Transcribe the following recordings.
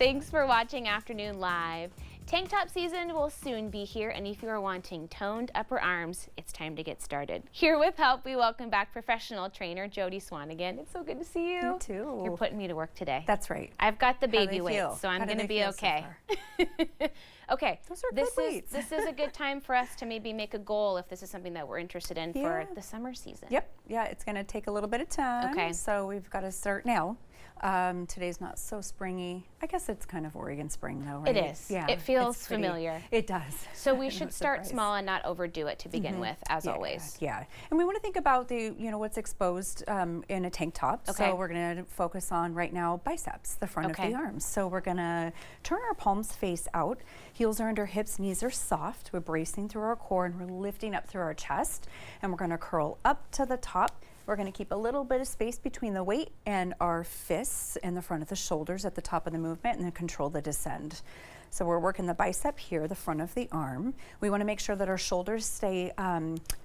Thanks for watching Afternoon Live. Tank top season will soon be here, and if you are wanting toned upper arms, it's time to get started. Here with help, we welcome back professional trainer Jodi Swanegan. It's so good to see you. You too. You're putting me to work today. That's right. I've got the baby weight, feel? so I'm How do going to they be feel okay. so Okay, Those are good weights. this is a good time for us to maybe make a goal if this is something that we're interested in for the summer season. Yep. Yeah, it's going to take a little bit of time. Okay. So we've got to start now. Today's not so springy. I guess it's kind of Oregon spring though, right? It is. Yeah. It feels it's pretty- familiar. It does. So we should No start surprise. small and not overdo it to begin with, as always. Yeah. And we want to think about what's exposed in a tank top. Okay. So we're going to focus on right now biceps, the front of Okay. the arms. So we're going to turn our palms face out. Heels are under hips, knees are soft. We're bracing through our core and we're lifting up through our chest. And we're going to curl up to the top. We're going to keep a little bit of space between the weight and our fists and the front of the shoulders at the top of the movement, and then control the descend. So we're working the bicep here, the front of the arm. We want to make sure that our shoulders stay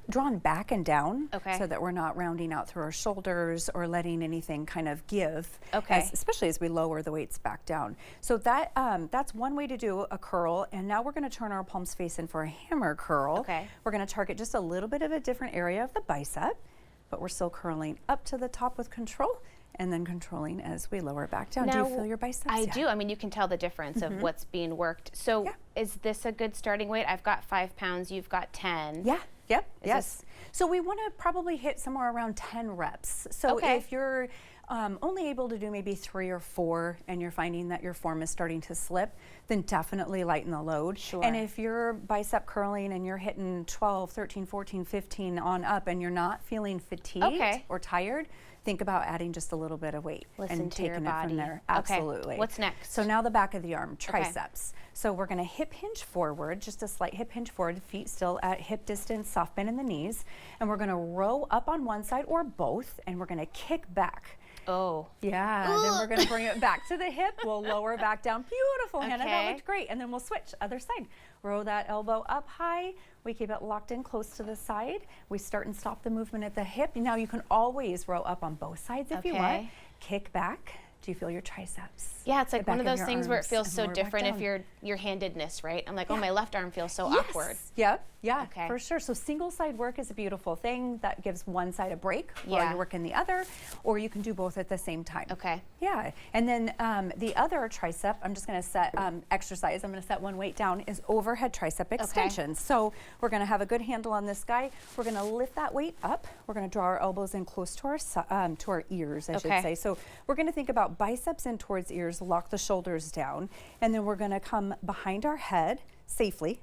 drawn back and down, Okay. so that we're not rounding out through our shoulders or letting anything kind of give, Okay. especially as we lower the weights back down. So that that's one way to do a curl. And now we're going to turn our palms face in for a hammer curl. Okay. We're going to target just a little bit of a different area of the bicep, but we're still curling up to the top with control, and then controlling as we lower back down. Do you feel your biceps? I Yeah. do. I mean, you can tell the difference of what's being worked. So Yeah. is this a good starting weight? I've got 5 pounds, you've got 10. Yeah, yep, Is yes. So we want to probably hit somewhere around 10 reps. So Okay. if you're only able to do maybe 3 or 4 and you're finding that your form is starting to slip, then definitely lighten the load. Sure. And if you're bicep curling and you're hitting 12, 13, 14, 15 on up and you're not feeling fatigued Okay. or tired, think about adding just a little bit of weight Listen and to your taking it body. from there. Okay. Absolutely. What's next? So now the back of the arm, triceps. So we're going to hip hinge forward, just a slight hip hinge forward, feet still at hip distance, soft bend in the knees. And we're going to row up on one side or both, and we're going to kick back. Oh. Yeah, then we're going to bring it back to the hip. We'll lower back down. Beautiful, Hannah. That Okay. looked great. And then we'll switch, other side. Row that elbow up high. We keep it locked in close to the side. We start and stop the movement at the hip. Now you can always row up on both sides if you want. Okay. Kick back. Do you feel your triceps? Yeah, it's The like one back of those your things where it arms, feels and so lower back different if down. your handedness, right? I'm like, oh, Yeah. my left arm feels so Yes. awkward. Yep. Yeah, Okay. for sure. So single side work is a beautiful thing that gives one side a break while Yeah. you're working the other, or you can do both at the same time. Okay. Yeah, and then the other tricep, I'm just going to set exercise. I'm going to set one weight down is overhead tricep extension. So we're going to have a good handle on this guy. We're going to lift that weight up. We're going to draw our elbows in close to our ears, I should Okay. say. So we're going to think about biceps in towards ears, lock the shoulders down, and then we're going to come behind our head safely,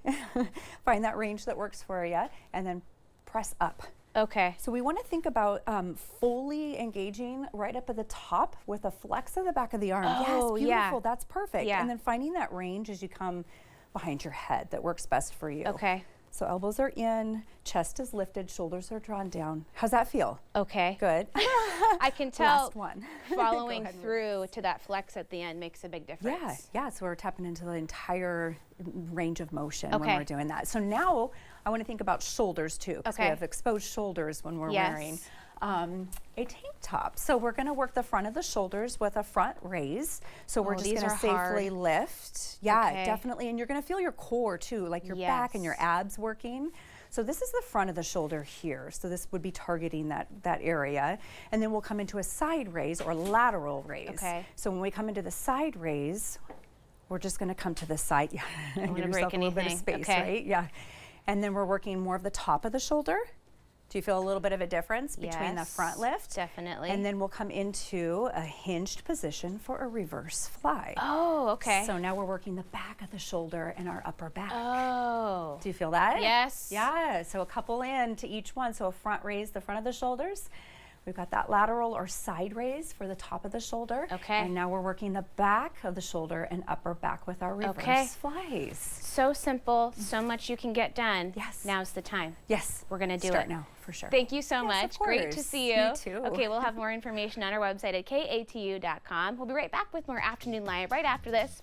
find that range that works for you, and then press up. Okay. So we want to think about fully engaging right up at the top with a flex of the back of the arm. Oh, yes, yeah. beautiful. That's perfect. Yeah. And then finding that range as you come behind your head that works best for you. Okay. So elbows are in, chest is lifted, shoulders are drawn down. How's that feel? Okay. Good. I can tell Last one. following Go ahead. through to that flex at the end makes a big difference. Yeah, yeah. So we're tapping into the entire range of motion Okay. when we're doing that. So now I want to think about shoulders too, because we Okay. have exposed shoulders when we're Yes. wearing a tank top. So we're going to work the front of the shoulders with a front raise. So we're Oh, just these going to are safely hard. lift. Yeah, Okay. definitely. And you're going to feel your core too, like your back and your Yes. abs working. So this is the front of the shoulder here. So this would be targeting that area. And then we'll come into a side raise or lateral raise. Okay. So when we come into the side raise, we're just going to come to the side. Yeah, gonna give break yourself a little bit of anything. space, Okay. right? Yeah. And then we're working more of the top of the shoulder. Do you feel a little bit of a difference between the Yes, front lift? definitely. And then we'll come into a hinged position for a reverse fly. Oh, okay. So now we're working the back of the shoulder and our upper back. Oh. Do you feel that? Yes. Yeah, so a couple in to each one. So a front raise, the front of the shoulders. We've got that lateral or side raise for the top of the shoulder. Okay. And now we're working the back of the shoulder and upper back with our reverse Okay. flies. So simple, so much you can get done. Yes. Now's the time. Yes. We're gonna do Start it. now, for sure. Thank you so Yes, much. of Great to course. see you. Me too. Okay, we'll have more information on our website at katu.com. We'll be right back with more Afternoon Live right after this.